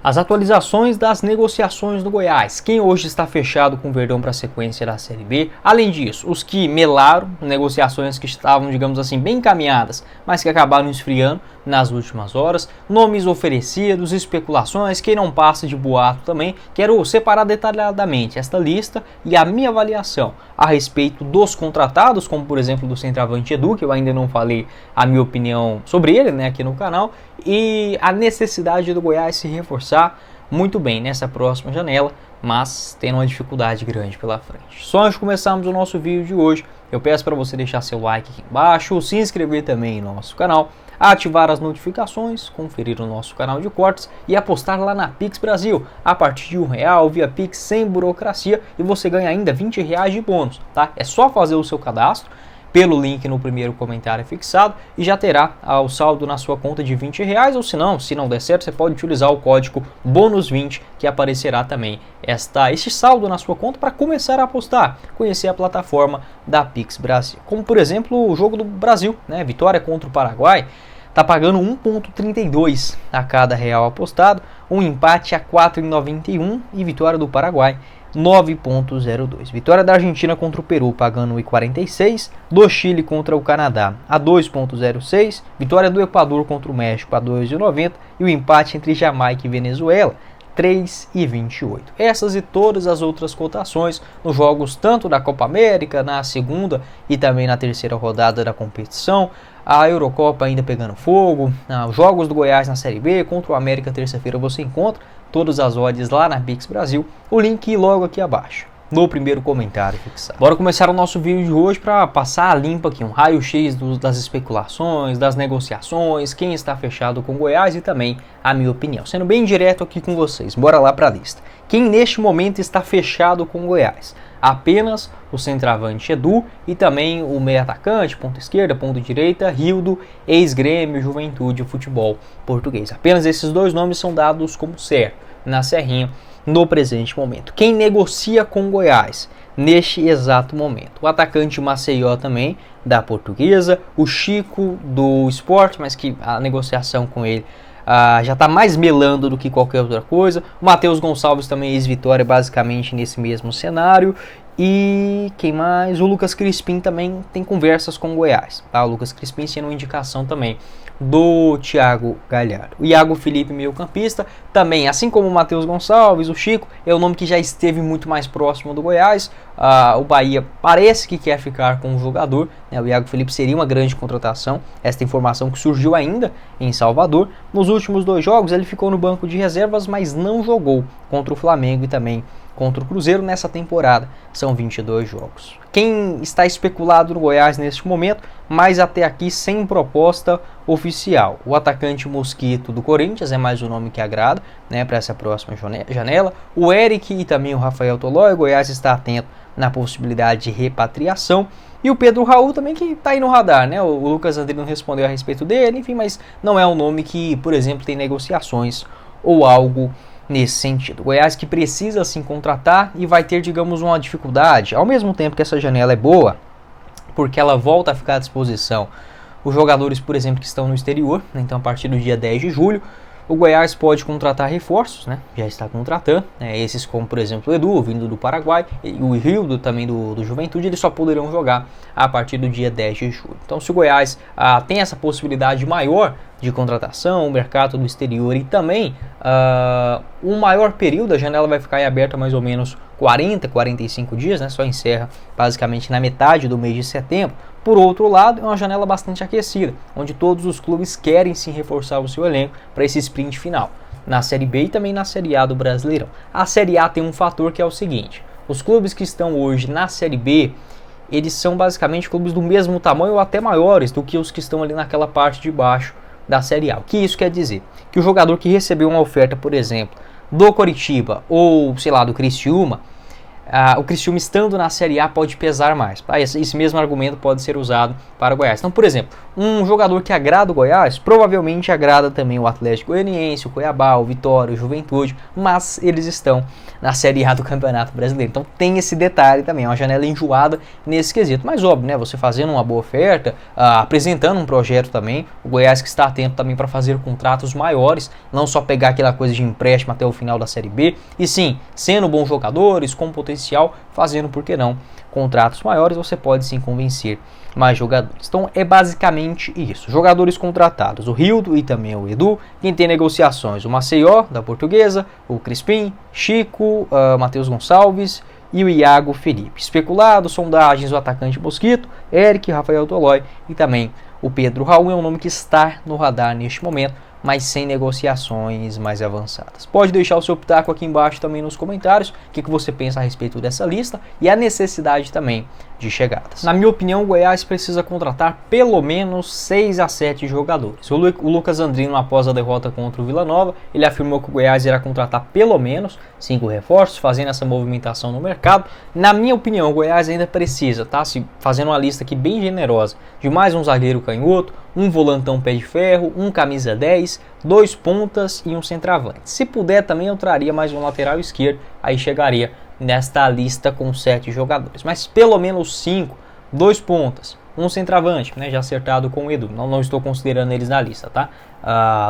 As atualizações das negociações do Goiás. Quem hoje está fechado com o Verdão para a sequência da Série B? Além disso, os que melaram, negociações que estavam, digamos assim, bem encaminhadas, mas que acabaram esfriando nas últimas horas. Nomes oferecidos, especulações, quem não passa de boato também. Quero separar detalhadamente esta lista e a minha avaliação a respeito dos contratados, como por exemplo do centroavante Edu, que eu ainda não falei a minha opinião sobre ele, né, aqui no canal, e a necessidade do Goiás se reforçar muito bem nessa próxima janela, mas tendo uma dificuldade grande pela frente. Só antes de começarmos o nosso vídeo de hoje, eu peço para você deixar seu like aqui embaixo, se inscrever também no nosso canal, ativar as notificações, conferir o nosso canal de cortes e apostar lá na Pix Brasil a partir de R$1 via Pix sem burocracia e você ganha ainda R$20 de bônus, tá? É só fazer o seu cadastro pelo link no primeiro comentário fixado e já terá o saldo na sua conta de R$20, ou se não der certo, você pode utilizar o código BONUS20 que aparecerá também este saldo na sua conta para começar a apostar, conhecer a plataforma da Pix Brasil. Como por exemplo o jogo do Brasil, né? Vitória contra o Paraguai, está pagando 1,32 a cada real apostado, um empate a 4,91 e vitória do Paraguai 9,02. Vitória da Argentina contra o Peru pagando 1,46, do Chile contra o Canadá a 2,06, vitória do Equador contra o México a 2,90 e o empate entre Jamaica e Venezuela 3,28. Essas e todas as outras cotações nos jogos tanto da Copa América na segunda e também na terceira rodada da competição, a Eurocopa ainda pegando fogo, os jogos do Goiás na Série B contra o América terça-feira você encontra todas as odds lá na Pix Brasil, o link logo aqui abaixo no primeiro comentário fixado. Bora começar o nosso vídeo de hoje para passar a limpa aqui, um raio-x das especulações, das negociações, quem está fechado com o Goiás e também a minha opinião. Sendo bem direto aqui com vocês, bora lá para a lista. Quem neste momento está fechado com o Goiás? Apenas o centroavante Edu e também o meio atacante, ponta esquerda, ponta direita, Rildo, ex-Grêmio, Juventude e Futebol Português. Apenas esses dois nomes são dados como certo na Serrinha no presente momento. Quem negocia com o Goiás neste exato momento? O atacante Maceió também, da Portuguesa, o Chico do Sport, mas que a negociação com ele já está mais melando do que qualquer outra coisa. O Matheus Gonçalves também ex-Vitória, basicamente nesse mesmo cenário. E quem mais? O Lucas Crispim também tem conversas com o Goiás, tá? O Lucas Crispim sendo uma indicação também do Thiago Galhardo. O Iago Felipe, meio campista, também, assim como o Matheus Gonçalves, o Chico, é um nome que já esteve muito mais próximo do Goiás. O Bahia parece que quer ficar com o jogador, né? O Iago Felipe seria uma grande contratação, esta informação que surgiu ainda em Salvador. Nos últimos 2 jogos ele ficou no banco de reservas, mas não jogou contra o Flamengo e também contra o Cruzeiro nessa temporada. São 22 jogos. Quem está especulado no Goiás neste momento, mas até aqui sem proposta oficial? O atacante Mosquito do Corinthians é mais um nome que agrada, né, para essa próxima janela. O Eric e também o Rafael Tolói. O Goiás está atento na possibilidade de repatriação. E o Pedro Raul também, que está aí no radar, né? O Lucas André não respondeu a respeito dele, enfim, mas não é um nome que, por exemplo, tem negociações ou algo nesse sentido. O Goiás que precisa sim contratar e vai ter, digamos, uma dificuldade, ao mesmo tempo que essa janela é boa, porque ela volta a ficar à disposição os jogadores, por exemplo, que estão no exterior, né? Então a partir do dia 10 de julho, o Goiás pode contratar reforços, né? Já está contratando, esses como, por exemplo, o Edu, vindo do Paraguai, e o Rildo também do Juventude, eles só poderão jogar a partir do dia 10 de julho. Então se o Goiás tem essa possibilidade maior de contratação, o mercado do exterior e também um maior período, a janela vai ficar aberta mais ou menos 45 dias, né? Só encerra basicamente na metade do mês de setembro. Por outro lado, é uma janela bastante aquecida, onde todos os clubes querem sim reforçar o seu elenco para esse sprint final, na Série B e também na Série A do Brasileirão. A Série A tem um fator que é o seguinte: os clubes que estão hoje na Série B, eles são basicamente clubes do mesmo tamanho ou até maiores do que os que estão ali naquela parte de baixo da Série A. O que isso quer dizer? Que o jogador que recebeu uma oferta, por exemplo, do Coritiba ou, sei lá, do Criciúma, o Criciúma estando na Série A pode pesar mais. Esse mesmo argumento pode ser usado para o Goiás. Então, por exemplo, um jogador que agrada o Goiás, provavelmente agrada também o Atlético Goianiense, o Cuiabá, o Vitória, o Juventude, mas eles estão na Série A do Campeonato Brasileiro. Então tem esse detalhe também, é uma janela enjoada nesse quesito. Mas óbvio, né, você fazendo uma boa oferta, apresentando um projeto também, o Goiás que está atento também para fazer contratos maiores, não só pegar aquela coisa de empréstimo até o final da Série B, e sim, sendo bons jogadores, com potencial, fazendo, por que não, contratos maiores, você pode sim convencer mais jogadores. Então é basicamente isso. Jogadores contratados, o Rildo e também o Edu. Quem tem negociações, o Maceió, da Portuguesa, o Crispim, Chico, Matheus Gonçalves e o Iago Felipe. Especulado, sondagens, o atacante Mosquito, Eric, Rafael Tolói e também o Pedro Raul é um nome que está no radar neste momento, mas sem negociações mais avançadas. Pode deixar o seu pitaco aqui embaixo também nos comentários, o que você pensa a respeito dessa lista e a necessidade também de chegadas. Na minha opinião, o Goiás precisa contratar pelo menos 6 a 7 jogadores. O Lucas Andrino, após a derrota contra o Vila Nova, ele afirmou que o Goiás irá contratar pelo menos 5 reforços, fazendo essa movimentação no mercado. Na minha opinião, o Goiás ainda precisa, tá? Fazendo uma lista aqui bem generosa, de mais um zagueiro canhoto, um volantão pé de ferro, um camisa 10, 2 pontas e um centroavante. Se puder também eu traria mais um lateral esquerdo, aí chegaria nesta lista com 7 jogadores. Mas pelo menos 5, 2 pontas, um centroavante, né, já acertado com o Edu. Não estou considerando eles na lista, tá?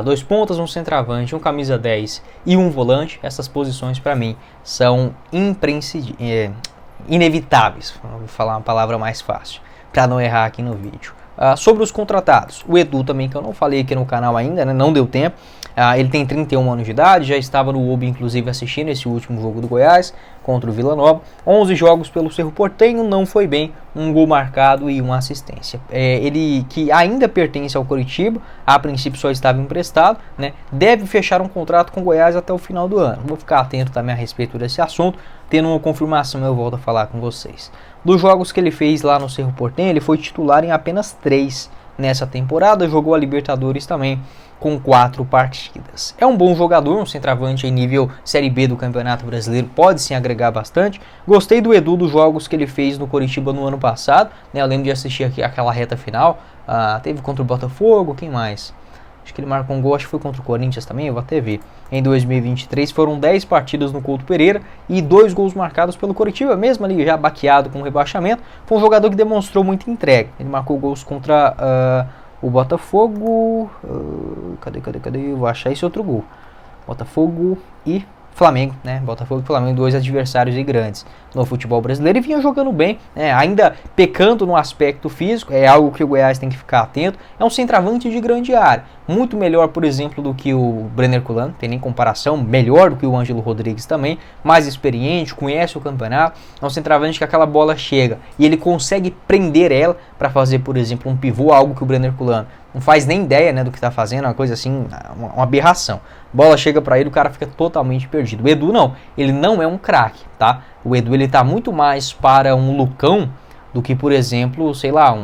2 pontas, um centroavante, um camisa 10 e um volante. Essas posições para mim são inevitáveis. Vou falar uma palavra mais fácil para não errar aqui no vídeo. Sobre os contratados, o Edu também, que eu não falei aqui no canal ainda, né, não deu tempo. Ele tem 31 anos de idade, já estava no UB inclusive assistindo esse último jogo do Goiás contra o Vila Nova. 11 jogos pelo Cerro Porteño, não foi bem, um gol marcado e uma assistência. Ele que ainda pertence ao Coritiba, a princípio só estava emprestado, né, deve fechar um contrato com o Goiás até o final do ano. Vou ficar atento também a respeito desse assunto, tendo uma confirmação eu volto a falar com vocês. Dos jogos que ele fez lá no Cerro Porteño, ele foi titular em apenas 3 nessa temporada, jogou a Libertadores também com 4 partidas. É um bom jogador, um centroavante em nível Série B do Campeonato Brasileiro, pode sim agregar bastante. Gostei do Edu dos jogos que ele fez no Coritiba no ano passado, né? Eu lembro de assistir aqui aquela reta final, teve contra o Botafogo, quem mais? Acho que ele marcou um gol, acho que foi contra o Corinthians também, eu vou até ver. Em 2023 foram 10 partidas no Couto Pereira e 2 gols marcados pelo Coritiba, mesmo ali já baqueado com o rebaixamento. Foi um jogador que demonstrou muita entrega. Ele marcou gols contra o Botafogo, cadê? Eu vou achar esse outro gol. Botafogo e Flamengo, né? Botafogo e Flamengo, 2 adversários e grandes no futebol brasileiro, e vinha jogando bem, né? Ainda pecando no aspecto físico, é algo que o Goiás tem que ficar atento. É um centroavante de grande área, muito melhor, por exemplo, do que o Brenner Kulan, tem nem comparação, melhor do que o Ângelo Rodrigues também, mais experiente, conhece o campeonato. É um centroavante que aquela bola chega e ele consegue prender ela para fazer, por exemplo, um pivô, algo que o Brenner Kulan não faz nem ideia, né, do que está fazendo, uma coisa assim, uma aberração. Bola chega para ele, o cara fica totalmente perdido. O Edu não, ele não é um craque, tá? O Edu ele tá muito mais para um Lucão do que, por exemplo, sei lá,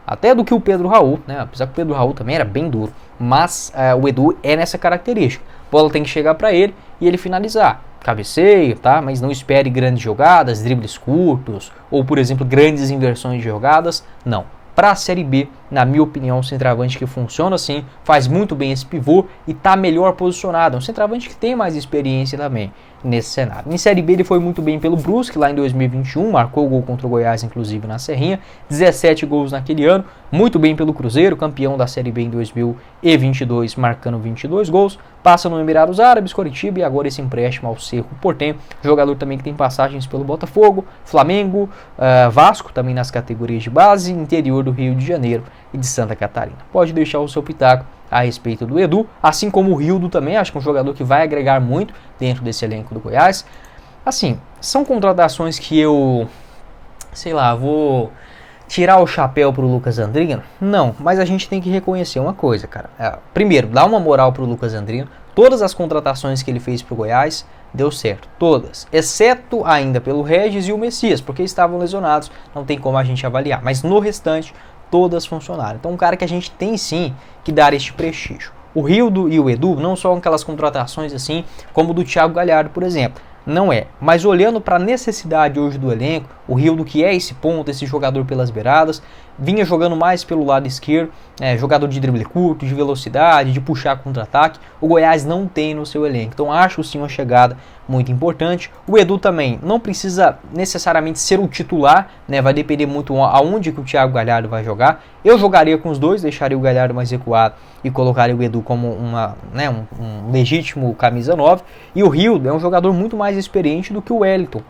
até do que o Pedro Raul, né? Apesar que o Pedro Raul também era bem duro, mas o Edu é nessa característica. A bola tem que chegar para ele e ele finalizar. Cabeceio, tá? Mas não espere grandes jogadas, dribles curtos ou, por exemplo, grandes inversões de jogadas, não. Para a Série B, na minha opinião, um centroavante que funciona assim, faz muito bem esse pivô e está melhor posicionado. É um centroavante que tem mais experiência também nesse cenário. Em Série B ele foi muito bem pelo Brusque, lá em 2021, marcou o gol contra o Goiás, inclusive na Serrinha, 17 gols naquele ano, muito bem pelo Cruzeiro, campeão da Série B em 2022, marcando 22 gols, passa no Emirados Árabes, Coritiba e agora esse empréstimo ao Cerro Porteño, jogador também que tem passagens pelo Botafogo, Flamengo, Vasco, também nas categorias de base, interior do Rio de Janeiro e de Santa Catarina. Pode deixar o seu pitaco a respeito do Edu, assim como o Rildo também, acho que é um jogador que vai agregar muito dentro desse elenco do Goiás. Assim, são contratações que eu, sei lá, vou tirar o chapéu pro Lucas Andrino? Não, mas a gente tem que reconhecer uma coisa, cara. Primeiro, dá uma moral pro Lucas Andrino. Todas as contratações que ele fez pro Goiás deu certo, todas, exceto ainda pelo Regis e o Messias, porque estavam lesionados, não tem como a gente avaliar, mas no restante todas funcionaram. Então um cara que a gente tem sim que dar este prestígio. O Rildo e o Edu não são aquelas contratações assim como o do Thiago Galhardo, por exemplo. Não é. Mas olhando para a necessidade hoje do elenco, o Rildo, que é esse ponto, esse jogador pelas beiradas, vinha jogando mais pelo lado esquerdo, jogador de drible curto, de velocidade, de puxar contra-ataque, o Goiás não tem no seu elenco. Então acho sim uma chegada muito importante. O Edu também não precisa necessariamente ser o titular, né? Vai depender muito aonde que o Thiago Galhardo vai jogar. Eu jogaria com os dois, deixaria o Galhardo mais recuado e colocaria o Edu como um legítimo camisa 9. E o Rildo é um jogador muito mais experiente do que o Wellington,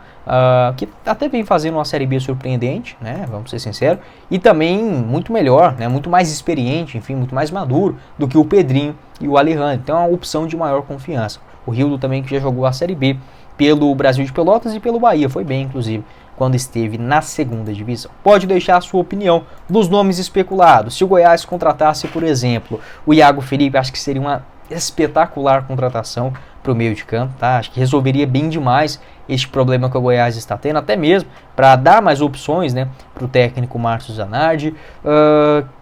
que até vem fazendo uma Série B surpreendente, né? Vamos ser sinceros, e também muito melhor, né? Muito mais experiente, enfim, muito mais maduro do que o Pedrinho e o Alejandro. Então é uma opção de maior confiança. O Rildo também, que já jogou a Série B pelo Brasil de Pelotas e pelo Bahia, foi bem inclusive quando esteve na segunda divisão. Pode deixar a sua opinião dos nomes especulados. Se o Goiás contratasse, por exemplo, o Iago Felipe, acho que seria uma espetacular contratação para o meio de campo, tá? Acho que resolveria bem demais este problema que o Goiás está tendo, até mesmo para dar mais opções, né, para o técnico Márcio Zanardi.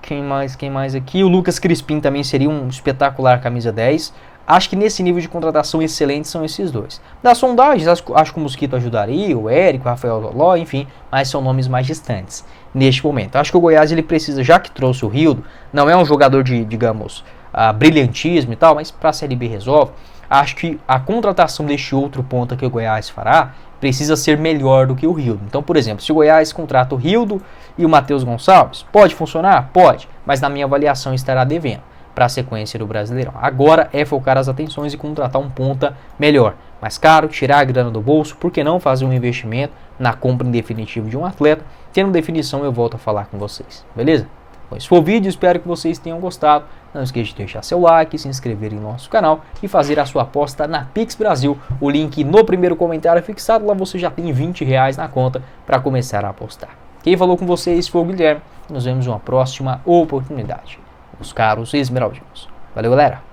Quem mais aqui? O Lucas Crispim também seria um espetacular camisa 10. Acho que nesse nível de contratação excelente são esses dois. Das sondagens, acho que o Mosquito ajudaria, o Érico, o Rafael Loló, enfim, mas são nomes mais distantes neste momento. Acho que o Goiás ele precisa, já que trouxe o Rildo, não é um jogador de, digamos, brilhantismo e tal, mas para a Série B resolve. Acho que a contratação deste outro ponta que o Goiás fará precisa ser melhor do que o Rildo. Então, por exemplo, se o Goiás contrata o Rildo e o Matheus Gonçalves, pode funcionar? Pode, mas na minha avaliação estará devendo para a sequência do Brasileirão. Agora é focar as atenções e contratar um ponta melhor, mais caro, tirar a grana do bolso, por que não fazer um investimento na compra em definitivo de um atleta? Tendo definição, eu volto a falar com vocês, beleza? Bom, esse foi o vídeo, espero que vocês tenham gostado. Não esqueça de deixar seu like, se inscrever em nosso canal e fazer a sua aposta na Pix Brasil. O link no primeiro comentário fixado, lá você já tem R$20 na conta para começar a apostar. Quem falou com vocês foi o Guilherme. Nos vemos em uma próxima oportunidade, os caros esmeraldinos. Valeu, galera!